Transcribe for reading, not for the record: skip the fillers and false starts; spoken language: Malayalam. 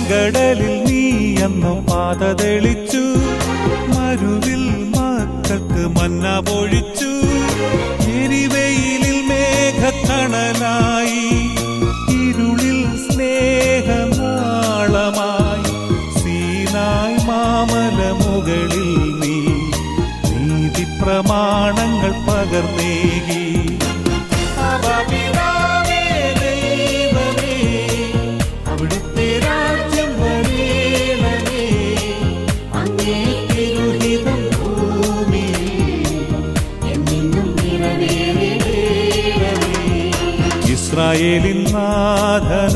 ചെങ്കടലിൽ നീ അന്നു പാത തെളിച്ചു, മരുവിൽ മക്കൾക്ക് മന്ന പൊഴിച്ചു. എരിവെയിലിൽ മേഘക്കണലായി, ഇരുളിൽ സ്നേഹനാളമായി. സീനായ് മാമല മുകളിൽ നീ നീതി പ്രമാണങ്ങൾ പകർന്നേകി. അവിടുത്തെ രാജ്യം വരേണമേ, അങ്ങേ തിരുഹിതം ഭൂമിയിൽ എന്നും നിറവേറണമേ. ഇസ്രായേലിൻ നാഥന